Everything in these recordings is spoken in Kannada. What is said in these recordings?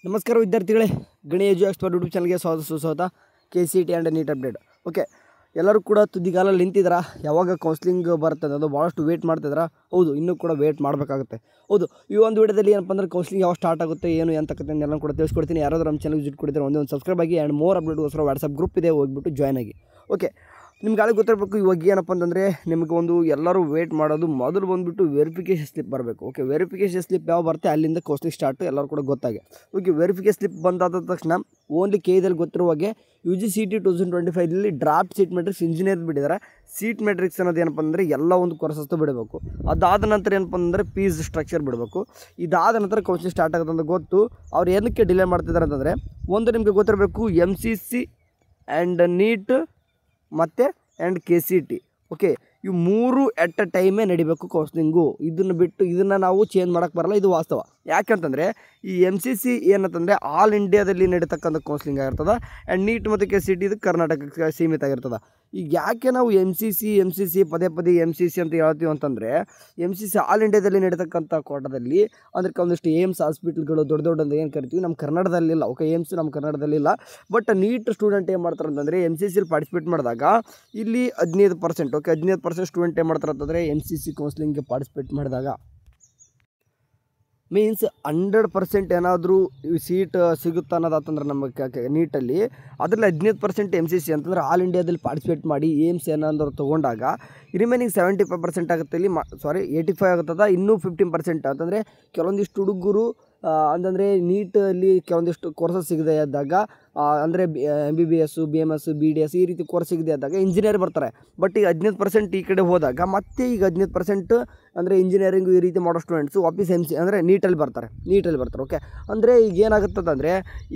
ನಮಸ್ಕಾರ ವಿದ್ಯಾರ್ಥಿಗಳೇ, ಗಣಿ ಎಜು ಎಕ್ಸ್ಪರ್ಟ್ ಯೂಟ್ಯೂಬ್ ಚಾನಲ್ಗೆ ಸುಸ್ವಾಗತ. KCET and NEET update. Okay, ಎಲ್ಲರೂ ಕೂಡ ತುದಿಗಾಲಲ್ಲಿ ನಿಂತಿದ್ದೀರಾ. ಯಾವಾಗ ಕೌನ್ಸ್ಲಿಂಗ್ ಬರ್ತದೆ ಅದು ಭಾಳಷ್ಟು ವೇಟ್ ಮಾಡ್ತಿದ್ದೀರಾ. ಹೌದು, ಇನ್ನೂ ಕೂಡ ವೇಟ್ ಮಾಡಬೇಕಾಗುತ್ತೆ. ಹೌದು, ಈ ಒಂದು ವಿಡಿಯೋದಲ್ಲಿ ಏನಪ್ಪ ಅಂದರೆ ಕೌನ್ಸ್ಲಿಂಗ್ ಯಾವ ಸ್ಟಾರ್ಟ್ ಆಗುತ್ತೆ, ಏನು ಎಂತಕ್ಕಂಥ ಎಲ್ಲ ಕೂಡ ತಿಳಿಸ್ಕೊಡ್ತೀನಿ. ಯಾರಾದರೂ ನಮ್ಮ ಚಾನಲ್ಗೆ ವಿಸಿಟ್ ಕೊಡ್ತೀರಾ ಒಂದು ಸಬ್ಸ್ಕ್ರೈಬ್ ಆಗಿ ಆ್ಯಂಡ್ ಮೋರ್ ಅಪ್ಡೇಟ್ಗೋಸ್ಕರ ವಾಟ್ಸಪ್ ಗ್ರೂಪ್ ಇದೆ, ಹೋಗ್ಬಿಟ್ಟು ಜಾಯ್ನ್ ಆಗಿ. ಓಕೆ, ನಿಮ್ಗೆ ಆಳೆ ಗೊತ್ತಿರಬೇಕು. ಇವಾಗ ಏನಪ್ಪ ಅಂತಂದರೆ ನಿಮಗೆ ಒಂದು ಎಲ್ಲರೂ ವೇಟ್ ಮಾಡೋದು ಮೊದಲು ಬಂದುಬಿಟ್ಟು ವೆರಿಫಿಕೇಷನ್ ಸ್ಲಿಪ್ ಬರಬೇಕು. ಓಕೆ, ವೆರಿಫಿಕೇಷನ್ ಸ್ಲಿಪ್ ಯಾವ ಬರುತ್ತೆ ಅಲ್ಲಿಂದ ಕೌನ್ಸ್ಲಿಂಗ್ ಸ್ಟಾರ್ಟ್ ಎಲ್ಲರೂ ಕೂಡ ಗೊತ್ತಾಗಿ. ಓಕೆ, ವೆರಿಫಿಕೇಷನ್ ಸ್ಲಿಪ್ ಬಂದಾದ ತಕ್ಷಣ ಓನ್ಲಿ KEದಲ್ಲಿ ಗೊತ್ತಿರುವಾಗೆ UGCET 2025 draft seat matrix engineer ಬಿಟ್ಟಿದ್ದಾರೆ. ಸೀಟ್ ಮೆಟ್ರಿಕ್ಸ್ ಅನ್ನೋದು ಏನಪ್ಪ ಅಂದರೆ ಎಲ್ಲ ಒಂದು ಕೋರ್ಸಸ್ತು ಬಿಡಬೇಕು. ಅದಾದ ನಂತರ ಏನಪ್ಪ ಅಂದರೆ ಫೀಸ್ ಸ್ಟ್ರಕ್ಚರ್ ಬಿಡಬೇಕು. ಇದಾದ ನಂತರ ಕೌನ್ಸಿಲಿಂಗ್ ಸ್ಟಾರ್ಟ್ ಆಗುತ್ತೆ ಅಂತ ಗೊತ್ತು. ಅವ್ರು ಏನಕ್ಕೆ ಡಿಲೇ ಮಾಡ್ತಿದ್ದಾರೆ ಅಂತಂದರೆ, ಒಂದು ನಿಮಗೆ ಗೊತ್ತಿರಬೇಕು, MCC ಆ್ಯಂಡ್ ನೀಟ್ ಮತ್ತು KCET. ಓಕೆ, ಇವು ಮೂರು ಎಟ್ ಅ ಟೈಮೇ ನಡಿಬೇಕು ಕೌನ್ಸ್ಲಿಂಗು. ಇದನ್ನು ಬಿಟ್ಟು ಇದನ್ನು ನಾವು ಚೇಂಜ್ ಮಾಡೋಕ್ಕೆ ಬರಲ್ಲ, ಇದು ವಾಸ್ತವ. ಯಾಕಂತಂದರೆ ಈ MCC ಏನಂತಂದರೆ ಆಲ್ ಇಂಡಿಯಾದಲ್ಲಿ ನಡೀತಕ್ಕಂಥ ಕೌನ್ಸ್ಲಿಂಗ್ ಆಗಿರ್ತದೆ. ಆ್ಯಂಡ್ ನೀಟ್ ಮತ್ತು KCET ಇದು ಕರ್ನಾಟಕಕ್ಕೆ ಸೀಮಿತ ಆಗಿರ್ತದೆ. ಈಗ ಯಾಕೆ ನಾವು MCC ಪದೇ MCC ಅಂತ ಹೇಳ್ತೀವಿ ಅಂತಂದರೆ, MCC ಆಲ್ ಇಂಡಿಯಾದಲ್ಲಿ ನಡೀತಕ್ಕಂಥ ಕೋಟದಲ್ಲಿ ಅಂದರೆ ಒಂದಿಷ್ಟು ಏಮ್ಸ್ ಹಾಸ್ಪಿಟ್ಲ್ಗಳು ದೊಡ್ಡ ಅಂತ ಏನು ಕರಿತೀವಿ, ನಮ್ಮ ಕನ್ನಡದಲ್ಲಿಲ್ಲ. ಓಕೆ, ಏಮ್ಸ್ ನಮ್ಮ ಕನ್ನಡದಲ್ಲಿಲ್ಲ. ಬಟ್ ನೀಟ್ ಸ್ಟೂಡೆಂಟ್ ಏನು ಮಾಡ್ತಾರೆ ಅಂತಂದರೆ MCCಲಿ ಪಾರ್ಟಿಸಿಪೇಟ್ ಮಾಡಿದಾಗ ಇಲ್ಲಿ 15%. ಓಕೆ, 15% ಸ್ಟೂಡೆಂಟ್ ಏನು ಮಾಡ್ತಾರೆ ಅಂತಂದರೆ MCC ಕೌನ್ಸ್ಲಿಂಗ್ಗೆ ಪಾರ್ಟಿಸಿಪೇಟ್ ಮಾಡಿದಾಗ ಮೀನ್ಸ್ 100% ಏನಾದರೂ ಸೀಟ್ ಸಿಗುತ್ತಾ ಅನ್ನೋದಾತಂದ್ರೆ ನಮ್ಮ ನೀಟಲ್ಲಿ ಅದರಲ್ಲಿ 15% MCC ಅಂತಂದರೆ ಆಲ್ ಇಂಡಿಯಾದಲ್ಲಿ ಪಾರ್ಟಿಸಿಪೇಟ್ ಮಾಡಿ ಏಮ್ಸ್ ಏನಾದರೂ ತೊಗೊಂಡಾಗ ರಿಮೈನಿಂಗ್ 75% ಆಗುತ್ತೆ. ಇಲ್ಲಿ 85 ಆಗುತ್ತದೆ. ಇನ್ನೂ 15% ಅಂತಂದರೆ ಕೆಲವೊಂದಿಷ್ಟು ಹುಡುಗರು ಅಂತಂದರೆ ನೀಟಲ್ಲಿ ಕೆಲವೊಂದಿಷ್ಟು ಕೋರ್ಸಸ್ ಸಿಗದೆ ಇದ್ದಾಗ ಅಂದರೆ MBBS, BMS, BDS ಈ ರೀತಿ ಕೋರ್ಸ್ ಸಿಗದೆ ಇದ್ದಾಗ ಇಂಜಿನಿಯರ್ ಬರ್ತಾರೆ. ಬಟ್ ಈಗ 15% ಈ ಕಡೆ ಹೋದಾಗ ಮತ್ತೆ ಈಗ 15% ಅಂದರೆ ಇಂಜಿನಿಯರಿಂಗು ಈ ರೀತಿ ಮಾಡೋ ಸ್ಟೂಡೆಂಟ್ಸು ವಾಪಸ್ ಅಂದರೆ ನೀಟಲ್ಲಿ ಬರ್ತಾರೆ. ಓಕೆ, ಅಂದರೆ ಈಗ ಏನಾಗುತ್ತದೆ ಅಂದರೆ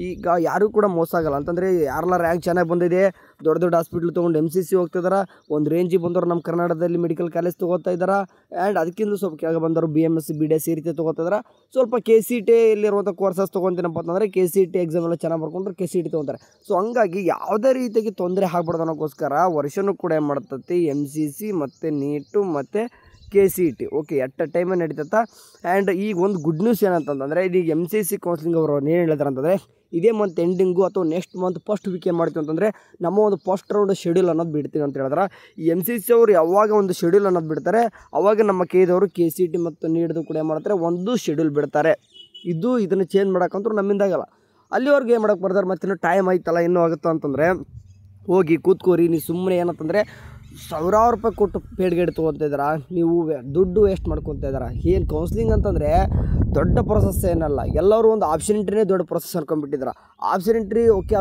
ಈಗ ಯಾರೂ ಕೂಡ ಮೋಸ ಆಗಲ್ಲ. ಅಂತಂದರೆ ಯಾರೆಲ್ಲ ರ್ಯಾಂಕ್ ಚೆನ್ನಾಗಿ ಬಂದಿದೆ, ದೊಡ್ಡ ಹಾಸ್ಪಿಟ್ಲ್ ತೊಗೊಂಡು MCC ಹೋಗ್ತಿದ್ದಾರೆ, ಒಂದು ರೇಂಜಿಗೆ ಬಂದವರು ನಮ್ಮ ಕರ್ನಾಟಕದಲ್ಲಿ ಮೆಡಿಕಲ್ ಕಾಲೇಜ್ ತೊಗೋತಾ ಇದ್ದಾರೆ. ಆ್ಯಂಡ್ ಅದಕ್ಕಿಂತ ಸ್ವಲ್ಪ ಕೆಳಗೆ ಬಂದವರು BMS, BDS ಈ ರೀತಿ ತೊಗೋತಿದ್ದಾರೆ. ಸ್ವಲ್ಪ KCET ಇಲ್ಲಿರುವಂಥ ಕೋರ್ಸಸ್ ತೊಗೊತೀನಪ್ಪ ಅಂತಂದರೆ KCET ಎಕ್ಸಾಮ್ ಎಲ್ಲ ಚೆನ್ನಾಗಿ ಬರ್ಕೊಂಡ್ರೆ KCET ತೊಗೊತಾರೆ. ಸೊ ಹಂಗಾಗಿ ಯಾವುದೇ ರೀತಿಯಾಗಿ ತೊಂದರೆ ಆಗ್ಬಾರ್ದು ಅನ್ನೋಕ್ಕೋಸ್ಕರ ವರ್ಷನೂ ಕೂಡ ಏನು ಮಾಡ್ತೈತಿ MCC ಮತ್ತು ನೀಟು ಮತ್ತು KCET ಓಕೆ ಎಟ್ ಅ ಟೈಮೇ ನಡೀತತ್ತ. ಆ್ಯಂಡ್ ಈಗ ಒಂದು ಗುಡ್ ನ್ಯೂಸ್ ಏನಂತಂದರೆ, ಈಗ MCC ಕೌನ್ಸ್ಲಿಂಗ್ ಅವರು ಏನು ಹೇಳಿದಾರೆ ಅಂತಂದರೆ, ಇದೇ ಮಂತ್ ಎಂಡಿಂಗು ಅಥವಾ ನೆಕ್ಸ್ಟ್ ಮಂತ್ ಫಸ್ಟ್ ವೀಕ್ ಏನು ಮಾಡ್ತೀವಿ ಅಂತಂದರೆ ನಮ್ಮ ಒಂದು ಫಸ್ಟ್ ರೌಂಡ್ ಶೆಡ್ಯೂಲ್ ಅನ್ನೋದು ಬಿಡ್ತೀವಿ ಅಂತ ಹೇಳಿದ್ರೆ, ಈ MCC ಅವರು ಯಾವಾಗ ಒಂದು ಶೆಡ್ಯೂಲ್ ಅನ್ನೋದು ಬಿಡ್ತಾರೆ ಅವಾಗ ನಮ್ಮ KEದವರು KCET ಮತ್ತು ನೀಟ್ದು ಕೂಡ ಏನು ಮಾಡ್ತಾರೆ ಒಂದು ಶೆಡ್ಯೂಲ್ ಬಿಡ್ತಾರೆ. ಇದನ್ನು ಚೇಂಜ್ ಮಾಡೋಕ್ಕಂತೂ ನಮ್ಮಿಂದಾಗಲ್ಲ. ಅಲ್ಲಿವರೆಗೆ ಏನು ಮಾಡೋಕ್ಕೆ ಬರ್ತಾರೆ, ಮತ್ತಿನ್ನೂ ಟೈಮ್ ಆಯ್ತಲ್ಲ ಇನ್ನೂ ಆಗುತ್ತಾ ಅಂತಂದರೆ ಹೋಗಿ ಕೂತ್ಕೋರಿ. ನೀವು ಸುಮ್ಮನೆ ಏನಂತಂದರೆ ಸಾವಿರಾರು ರೂಪಾಯಿ ಕೊಟ್ಟು ಪೇಡ್ಗೇಡ್ ತೊಗೊತಾ ಇದ್ದೀರಾ, ನೀವು ದುಡ್ಡು ವೇಸ್ಟ್ ಮಾಡ್ಕೊತಾ ಇದ್ದೀರಾ. ಏನು ಕೌನ್ಸ್ಲಿಂಗ್ ಅಂತಂದರೆ ದೊಡ್ಡ ಪ್ರೊಸೆಸ್ ಏನಲ್ಲ. ಎಲ್ಲರೂ ಒಂದು ಆಪ್ಷನ್ ಎಂಟ್ರಿನೇ ದೊಡ್ಡ ಪ್ರೊಸೆಸ್ ಅನ್ಕೊಂಡ್ಬಿಟ್ಟಿದ್ದಾರೆ. ಆಪ್ಷನ್ ಎಂಟ್ರಿ ಓಕೆ,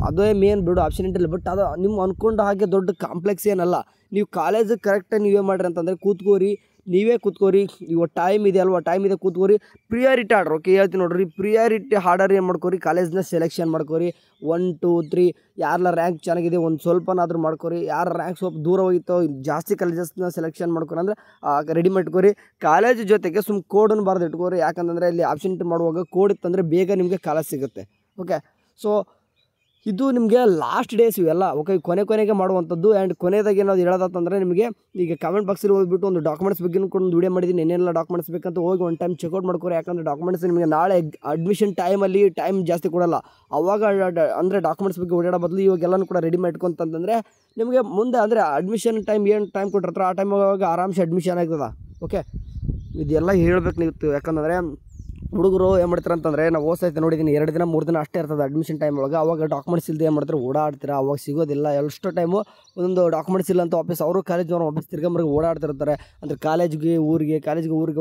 ಅದೇ ಮೇನ್ ಬಿಡು ಆಪ್ಷನ್ ಎಂಟ್ರಿ. ಬಟ್ ಅದು ನಿಮ್ಮ ಅಂದ್ಕೊಂಡ ಹಾಗೆ ದೊಡ್ಡ ಕಾಂಪ್ಲೆಕ್ಸ್ ಏನಲ್ಲ. ನೀವು ಕಾಲೇಜ್ ಕರೆಕ್ಟಾಗಿ ನೀವೇ ಮಾಡಿರಿ ಅಂತಂದರೆ ನೀವೇ ಕೂತ್ಕೋರಿ. ಇವಾಗ ಟೈಮ್ ಇದೆ ಅಲ್ವಾ, ಟೈಮ್ ಇದೆ ಕೂತ್ಕೋರಿ. ಪ್ರಿಯಾರಿಟಿ ಆರ್ಡರ್ ಓಕೆ ಹೇಳ್ತೀನಿ ನೋಡ್ರಿ, ಪ್ರಿಯಾರಿಟಿ ಆರ್ಡರ್ ಏನು ಮಾಡ್ಕೋರಿ, ಕಾಲೇಜ್ನ ಸೆಲೆಕ್ಷನ್ ಮಾಡ್ಕೋರಿ. 1, 2, 3 ಯಾರೆಲ್ಲ ರ್ಯಾಂಕ್ ಚೆನ್ನಾಗಿದೆ ಒಂದು ಸ್ವಲ್ಪನಾದರೂ ಮಾಡ್ಕೋರಿ. ಯಾರ ರ್ಯಾಂಕ್ ಸ್ವಲ್ಪ ದೂರ ಹೋಗಿತ್ತೋ ಜಾಸ್ತಿ ಕಾಲೇಜಸ್ನ ಸೆಲೆಕ್ಷನ್ ಮಾಡ್ಕೊರಿ, ಅಂದರೆ ರೆಡಿ ಮಾಡ್ಕೋರಿ. ಕಾಲೇಜ್ ಜೊತೆಗೆ ಕೋಡನ್ನು ಬರೆದು ಇಟ್ಕೋರಿ. ಯಾಕಂತಂದರೆ ಇಲ್ಲಿ ಆಪ್ಷನ್ ಮಾಡುವಾಗ ಕೋಡ್ ಇತ್ತಂದರೆ ಬೇಗ ನಿಮಗೆ ಕಾಲೇಜ್ ಸಿಗುತ್ತೆ. ಓಕೆ, ಸೊ ಇದು ನಿಮಗೆ ಲಾಸ್ಟ್ ಡೇಸ್ ಇವೆಲ್ಲ. ಓಕೆ, ಕೊನೆಗೆ ಮಾಡುವಂಥದ್ದು. ಆ್ಯಂಡ್ ಕೊನೆಯದಾಗಿ ಏನಾದ್ರು ಹೇಳೋದಂತಂದರೆ, ನಿಮಗೆ ಈಗ ಕಮೆಂಟ್ ಬಾಕ್ಸಲ್ಲಿ ಹೋಗ್ಬಿಟ್ಟು ಒಂದು ಡಾಕ್ಯುಮೆಂಟ್ಸ್ ಬಗ್ಗೆ ಕೂಡ ಒಂದು ವಿಡಿಯೋ ಮಾಡಿದ್ದೀನಿ. ಏನೆಲ್ಲ ಡಾಕ್ಯುಮೆಂಟ್ಸ್ ಬೇಕಂತ ಹೋಗಿ ಒಂದು ಟೈಮ್ ಚೆಕ್ಔಟ್ ಮಾಡ್ಕೋರಿ. ಯಾಕಂದರೆ ಡಾಕ್ಯುಮೆಂಟ್ಸ್ ನಿಮಗೆ ನಾಳೆ ಅಡ್ಮಿಷನ್ ಟೈಮಲ್ಲಿ ಟೈಮ್ ಜಾಸ್ತಿ ಕೊಡೋಲ್ಲ. ಅವಾಗ ಅಂದರೆ ಡಾಕ್ಯುಮೆಂಟ್ಸ್ ಬಗ್ಗೆ ಓಡಾಡೋ ಬದಲು ಇವಾಗೆಲ್ಲನೂ ಕೂಡ ರೆಡಿ ಮಾಡ್ಕೊಂತಂದರೆ ನಿಮಗೆ ಮುಂದೆ ಅಂದರೆ ಅಡ್ಮಿಷನ್ ಏನು ಟೈಮ್ ಕೊಟ್ಟಿರ್ತಾರೆ ಆ ಟೈಮ್ ಅವಾಗ ಆರಾಮ್ಸೆ ಅಡ್ಮಿಷನ್ ಆಗ್ತದೆ. ಓಕೆ, ಇದೆಲ್ಲ ಹೇಳ್ಬೇಕು ನೀವು. ಯಾಕಂದರೆ ಹುಡುಗರು ಏನು ಮಾಡ್ತಾರೆ ಅಂತಂದರೆ, ನಾವು ಓದ್ಸೈತೆ ನೋಡಿದ್ದೀನಿ 2 ದಿನ 3 ದಿನ ಅಷ್ಟೇ ಇರ್ತದೆ ಅಡ್ಮಿಷನ್ ಟೈಮ್ ಒಳಗೆ. ಅವಾಗ ಡಾಕ್ಯುಮೆಂಟ್ಸ್ ಇಲ್ಲದೆ ಏನು ಮಾಡ್ತಾರೆ ಓಡಾಡ್ತೀರಾ, ಅವಾಗ ಸಿಗೋದಿಲ್ಲ. ಎಷ್ಟು ಟೈಮು ಒಂದೊಂದು ಡಾಕ್ಯುಮೆಂಟ್ಸ್ ಇಲ್ಲ ಅಂತ ವಾಪಸ್ ಅವರು ಕಾಲೇಜ್ನವ್ರು ವಾಪಸ್ ತಿರ್ಗಂಬರ್ಗೆ ಓಡಾಡ್ತಿರ್ತಾರೆ. ಅಂದರೆ ಕಾಲೇಜ್ಗೆ ಊರಿಗೆ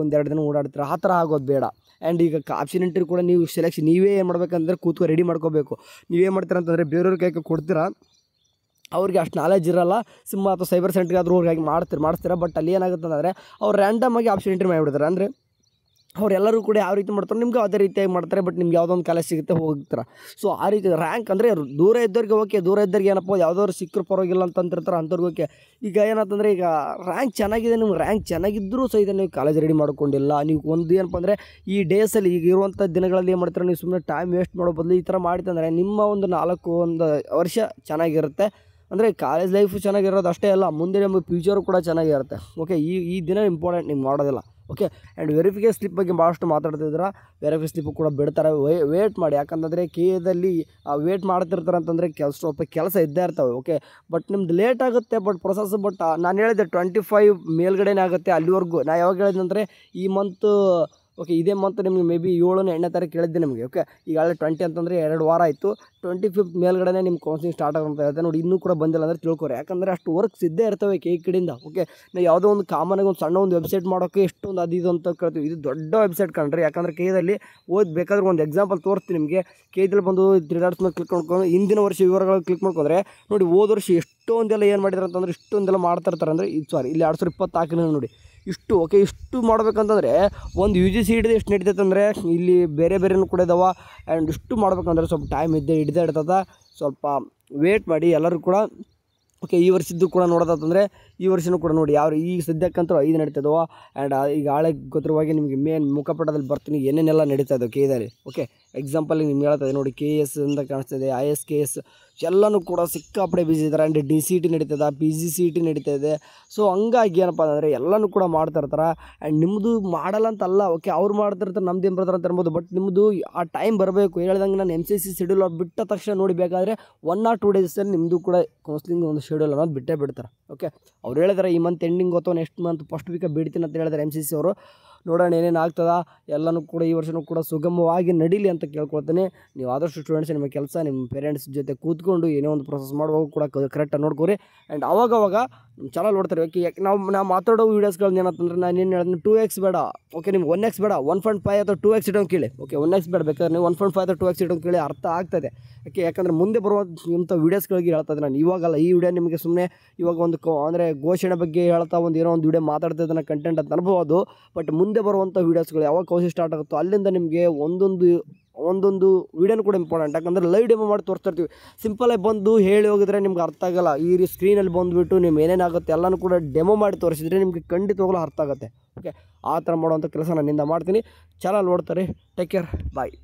ಒಂದು 2 ದಿನ ಓಡಾಡ್ತಾರೆ. ಆ ಥರ ಆಗೋದು ಬೇಡ. ಆ್ಯಂಡ್ ಈಗ ಆಪ್ಷನ್ ಎಂಟ್ರಿ ಕೂಡ ನೀವು ಸೆಲೆಕ್ಷನ್ ನೀವೇ ಏನು ಮಾಡ್ಬೇಕಂದ್ರೆ ಕೂತ್ಕೊ ರೆಡಿ ಮಾಡ್ಕೋಬೇಕು. ನೀವೇನು ಮಾಡ್ತೀರಾ ಅಂತಂದರೆ ಬೇರೆಯವ್ರ ಕೈಗೆ ಕೊಡ್ತೀರಾ, ಅವ್ರಿಗೆ ಅಷ್ಟು ನಾಲೆಜ್ ಇರೋಲ್ಲ. ಅಥವಾ ಸೈಬರ್ ಸೆಂಟ್ರಿಗೆ ಆದರೂ ಅವ್ರಿಗೆ ಮಾಡಿಸ್ತೀರಾ. ಬಟ್ ಅಲ್ಲಿ ಏನಾಗುತ್ತೆ ಅಂದರೆ ಅವ್ರು ರ್ಯಾಂಡಮಾಗಿ ಆಪ್ಷನ್ ಎಂಟ್ರಿ ಮಾಡಿಬಿಡ್ತಾರೆ. ಅಂದರೆ ಅವರೆಲ್ಲರೂ ಕೂಡ ಯಾವ ರೀತಿ ಮಾಡ್ತಾರೆ ನಿಮ್ಗೆ ಅದೇ ರೀತಿಯಾಗಿ ಮಾಡ್ತಾರೆ. ಬಟ್ ನಿಮ್ಗೆ ಯಾವುದೋ ಒಂದು ಕಾಲೇಜ್ ಸಿಗುತ್ತೆ ಹೋಗ್ತಾರೆ. ಸೊ ಆ ರೀತಿ ರ್ಯಾಂಕ್ ಅಂದರೆ ದೂರ ಇದ್ದವ್ರಿಗೆ ಓಕೆ, ದೂರ ಇದ್ದವ್ರಿಗೆ ಏನಪ್ಪ ಯಾವುದಾದ್ರು ಸಿಕ್ಕರು ಪರವಾಗಿಲ್ಲ ಅಂತಂತಿರ್ತಾರೆ, ಅಂಥವ್ರಿಗೆ ಓಕೆ. ಈಗ ಏನಂತಂದರೆ ಈಗ ರ್ಯಾಂಕ್ ಚೆನ್ನಾಗಿದೆ, ನಿಮ್ಗೆ ರ್ಯಾಂಕ್ ಚೆನ್ನಾಗಿದ್ದರೂ ಸಹಿತ ನೀವು ಕಾಲೇಜ್ ರೆಡಿ ಮಾಡ್ಕೊಂಡಿಲ್ಲ. ನೀವು ಒಂದು ಏನಪ್ಪ ಅಂದರೆ ಈ ಡೇಸಲ್ಲಿ ಈಗ ಇರುವಂಥ ದಿನಗಳಲ್ಲಿ ಏನು ಮಾಡ್ತಾರೆ, ನೀವು ಸುಮ್ಮನೆ ಟೈಮ್ ವೇಸ್ಟ್ ಮಾಡೋ ಬದಲು ಈ ಥರ ಮಾಡ್ತಂದರೆ ನಿಮ್ಮ ಒಂದು 4 ವರ್ಷ ಚೆನ್ನಾಗಿರುತ್ತೆ. ಅಂದರೆ ಕಾಲೇಜ್ ಲೈಫು ಚೆನ್ನಾಗಿರೋದು ಅಷ್ಟೇ ಅಲ್ಲ, ಮುಂದೆ ನಮಗೆ ಫ್ಯೂಚರು ಕೂಡ ಚೆನ್ನಾಗಿರುತ್ತೆ. ಓಕೆ, ಈ ದಿನ ಇಂಪಾರ್ಟೆಂಟ್ ನಿಮ್ಗೆ ಮಾಡೋದಿಲ್ಲ. ಓಕೆ. ಆ್ಯಂಡ್ ವೆರಿಫಿಕೇಷನ್ ಸ್ಲಿಪ್ ಬಗ್ಗೆ ಭಾಳಷ್ಟು ಮಾತಾಡ್ತಿದ್ರೆ ವೆರಿಫೈ ಸ್ಲಿಪ್ ಕೂಡ ಬಿಡ್ತಾರೆ. ವೇಟ್ ಮಾಡಿ, ಯಾಕಂತಂದರೆ ಕೆದಲ್ಲಿ ವೇಟ್ ಮಾಡ್ತಿರ್ತಾರೆ ಅಂತಂದರೆ ಸ್ವಲ್ಪ ಕೆಲಸ ಇದ್ದೇ ಇರ್ತವೆ. ಓಕೆ, ಬಟ್ ನಿಮ್ದು ಲೇಟ್ ಆಗುತ್ತೆ ಬಟ್ ಪ್ರೊಸೆಸ್. ಬಟ್ ನಾನು ಹೇಳಿದೆ 25 ಮೇಲ್ಗಡೆನೇ ಆಗುತ್ತೆ. ಅಲ್ಲಿವರೆಗೂ ನಾ ಯಾವಾಗ ಹೇಳಿದೆ ಅಂದರೆ ಈ ಮಂತು, ಓಕೆ ಇದೇ ಮಂತ್ ನಿಮಗೆ ಮೇ ಬಿ 7ನೇ 8ನೇ ತಾರೀಕು ಹೇಳಿದ್ದೆ ನಿಮಗೆ. ಓಕೆ, ಈಗಾಗಲೇ 20 ಅಂತಂದರೆ 2 ವಾರ ಆಯಿತು. 25th ಮೇಲ್ಗಡೆ ನಿಮ್ಮ ಕೌನ್ಸಿಲಿಂಗ್ ಸ್ಟಾರ್ಟ್ ಆಗುತ್ತೆ ಹೇಳ್ತೆ ನೋಡಿ. ಇನ್ನೂ ಕೂಡ ಬಂದಿಲ್ಲ ಅಂದರೆ ತಿಳ್ಕೊರಿ, ಯಾಕಂದರೆ ಅಷ್ಟು ವರ್ಕ್ಸ್ ಇದ್ದೇ ಇರ್ತವೆ ಕೆ ಕಡೆಯಿಂದ. ಓಕೆ, ನಾವು ಯಾವುದೋ ಒಂದು ಕಾಮನಾಗಿ ಒಂದು ಸಣ್ಣ ಒಂದು ವೆಬ್ಸೈಟ್ ಮಾಡೋಕ್ಕೆ ಎಷ್ಟೊಂದು ಅದು ಇದು ಅಂತ ಕೇಳ್ತೀವಿ. ಇದು ದೊಡ್ಡ ವೆಬ್ಸೈಟ್ ಕಂಡ್ರಿ, ಯಾಕಂದರೆ ಕೆದಲ್ಲಿ ಓದಬೇಕಾದ್ರೆ ಒಂದು ಎಕ್ಸಾಂಪಲ್ ತೋರಿಸ್ತೀನಿ ನಿಮಗೆ. ಕೆದಲ್ಲಿ ಬಂದು 3 ಡಾಟ್ಸ್ ಮೇಲೆ ಕ್ಲಿಕ್ ಮಾಡ್ಕೊಂಡು ಹಿಂದಿನ ವರ್ಷ ವಿವರಗಳು ಕ್ಲಿಕ್ ಮಾಡ್ಕೊಂಡ್ರೆ ನೋಡಿ, ಹೋದ ವರ್ಷ ಎಷ್ಟೊಂದೆಲ್ಲ ಏನು ಮಾಡಿದಾರೆ ಅಂತಂದರೆ ಇಷ್ಟೊಂದೆಲ್ಲ ಮಾಡ್ತಾ ಇರ್ತಾರೆ. ಅಂದರೆ ಸಾರಿ, ಇಲ್ಲಿ 2024 ನೋಡಿ ಇಷ್ಟು. ಓಕೆ, ಇಷ್ಟು ಮಾಡ್ಬೇಕಂತಂದರೆ ಒಂದು UGC ಹಿಡಿದು ಎಷ್ಟು ನಡೀತೈತೆ ಅಂದರೆ ಇಲ್ಲಿ ಬೇರೆನೂ ಕೂಡ ಇದಾವೆ. ಆ್ಯಂಡ್ ಇಷ್ಟು ಮಾಡ್ಬೇಕಂದ್ರೆ ಸ್ವಲ್ಪ ಟೈಮ್ ಹಿಡ್ದೇ ಇರ್ತದೆ. ಸ್ವಲ್ಪ ವೇಟ್ ಮಾಡಿ ಎಲ್ಲರೂ ಕೂಡ. ಓಕೆ, ಈ ವರ್ಷದ್ದು ಕೂಡ ನೋಡೋದಂತಂದರೆ ಈ ವರ್ಷವೂ ಕೂಡ ನೋಡಿ ಈ ಸದ್ಯಕ್ಕಂತೂ 5 ನಡೀತದವ. ಆ್ಯಂಡ್ ಈಗ ನಾಳೆ ಗೊತ್ತಿರುವಾಗೆ ನಿಮಗೆ ಮೇನ್ ಮುಖಪಟದಲ್ಲಿ ಬರ್ತೀನಿ ಏನೇನೆಲ್ಲ ನಡೀತಾ ಇದೆ ಕೆದಲ್ಲಿ. ಓಕೆ, ಎಕ್ಸಾಂಪಲ್ ನಿಮ್ಗೆ ಹೇಳ್ತದೆ ನೋಡಿ, KS ಅಂತ ಕಾಣಿಸ್ತಿದೆ, IS KS ಎಲ್ಲನೂ ಕೂಡ ಸಿಕ್ಕಾಪಡೆ ಬಿಸಿ ಇದ್ದಾರೆ. ಆ್ಯಂಡ್ DCT ನಡೀತದೆ, PGCT ನಡೀತಾ ಇದೆ. ಸೊ ಹಂಗಾಗಿ ಏನಪ್ಪ ಅಂದರೆ ಎಲ್ಲನೂ ಕೂಡ ಮಾಡ್ತಾ ಇರ್ತಾರೆ. ಆ್ಯಂಡ್ ನಿಮ್ಮದು ಮಾಡಲ್ಲ ಅಂತಲ್ಲ, ಓಕೆ ಅವ್ರು ಮಾಡ್ತಿರ್ತಾರೆ, ನಮ್ದು ಏನು ಬರ್ತಾರೆ ಅಂತ ಅನ್ಬೋದು. ಬಟ್ ನಿಮ್ಮದು ಆ ಟೈಮ್ ಬರಬೇಕು. ಹೇಳ್ದಂಗೆ ನಾನು MCC ಶೆಡ್ಯೂಲ್ ಬಿಟ್ಟ ತಕ್ಷಣ ನೋಡಿ ಬೇಕಾದರೆ 1 or 2 ಡೇಸಲ್ಲಿ ನಿಮ್ಮದು ಕೂಡ ಕೌನ್ಸ್ಲಿಂಗ್ ಒಂದು ಶೆಡ್ಯೂಲ್ ಅನ್ನೋದು ಬಿಟ್ಟೇ ಬಿಡ್ತಾರೆ. ಓಕೆ, ಅವ್ರು ಹೇಳಿದ್ರೆ ಈ ಮಂತ್ ಎಂಡಿಂಗ್ ಅಥವಾ ನೆಕ್ಸ್ಟ್ ಮಂತ್ ಫಸ್ಟ್ ವೀಕ್ ಬಿಡ್ತೀನಿ ಅಂತ ಹೇಳಿದ್ರೆ MCC ಅವರು. ನೋಡೋಣ ಏನೇನು ಆಗ್ತದೆ. ಎಲ್ಲನೂ ಕೂಡ ಈ ವರ್ಷವೂ ಕೂಡ ಸುಗಮವಾಗಿ ನಡೀಲಿ ಅಂತ ಕೇಳ್ಕೊಳ್ತೀನಿ. ನೀವು ಆದಷ್ಟು ಸ್ಟೂಡೆಂಟ್ಸ್ ನಿಮ್ಮ ಕೆಲಸ ನಿಮ್ಮ ಪೇರೆಂಟ್ಸ್ ಜೊತೆ ಕೂತ್ಕೊಂಡು ಏನೋ ಒಂದು ಪ್ರೊಸೆಸ್ ಮಾಡುವಾಗ ಕೂಡ ಕರೆಕ್ಟಾಗಿ ನೋಡ್ಕೊರಿ. ಆ್ಯಂಡ್ ಅವಾಗವಾಗ ನಮ್ಮ ಚಾನಲ್ ನೋಡ್ತಾರೆ. ಓಕೆ, ಯಾಕೆ ನಾವು ಮಾತಾಡೋ ವೀಡಿಯೋಸ್ಗಳನ್ನ ಏನಂತಂದ್ರೆ ನಾನು ಏನು ಹೇಳಿದ್ರೆ 2x ಬೇಡ. ಓಕೆ, ನಿಮ್ಗೆ 1x ಬೇಡ, 1.5 ಅಥವಾ 2x ಇಡೋಂಗೆ ಕೇಳಿ. ಓಕೆ, 1x ಬೇಡ, ಬೇಕಾದ್ರೆ ನೀವು 1.5 ಅಥವಾ 2x ಇಡೋಂಗೆ ಕೇಳಿ, ಅರ್ಥ ಆಗ್ತದೆ. ಓಕೆ, ಯಾಕಂದರೆ ಮುಂದೆ ಬರುವಂಥ ವೀಡಿಯೋಸ್ಗಳಿಗೆ ಹೇಳ್ತದೆ ನಾನು. ಇವಾಗಲ್ಲ, ಈ ವಿಡಿಯೋ ನಿಮಗೆ ಸುಮ್ಮನೆ ಇವಾಗ ಒಂದು ಅಂದರೆ ಘೋಷಣೆ ಬಗ್ಗೆ ಹೇಳ್ತಾ ಏನೋ ಒಂದು ವಿಡಿಯೋ ಮಾತಾಡ್ತಿದ್ದನ್ನ ಕಂಟೆಂಟ್ ಅಂತ ಅನ್ಬೋದು. ಬಟ್ ಮುಂದೆ ಬರುವಂಥ ವೀಡಿಯೋಸ್ಗಳು ಯಾವಾಗ ಕೌನ್ಸಿಲಿಂಗ್ ಸ್ಟಾರ್ಟ್ ಆಗುತ್ತೋ ಅಲ್ಲಿಂದ ನಿಮಗೆ ಒಂದೊಂದು ವೀಡಿಯೋನು ಕೂಡ ಇಂಪಾರ್ಟೆಂಟ್. ಯಾಕಂದರೆ ಲೈವ್ ಡೆಮೋ ಮಾಡಿ ತೋರಿಸ್ತಾ ಇರ್ತೀವಿ. ಸಿಂಪಲಾಗಿ ಬಂದು ಹೇಳಿ ಹೋಗಿದ್ರೆ ನಿಮ್ಗೆ ಅರ್ಥ ಆಗಲ್ಲ. ಈ ಸ್ಕ್ರೀನಲ್ಲಿ ಬಂದುಬಿಟ್ಟು ನೀವು ಏನೇನಾಗುತ್ತೆ ಎಲ್ಲನೂ ಕೂಡ ಡೆಮೋ ಮಾಡಿ ತೋರಿಸಿದ್ರೆ ನಿಮಗೆ ಖಂಡಿತವಾಗ್ಲೂ ಅರ್ಥ ಆಗುತ್ತೆ. ಓಕೆ, ಆ ಥರ ಮಾಡುವಂಥ ಕೆಲಸ ನನ್ನಿಂದ ಮಾಡ್ತೀನಿ. ಚಾನಲ್ ನೋಡ್ತಾರೆ. ಟೇಕ್ ಕೇರ್, ಬಾಯ್.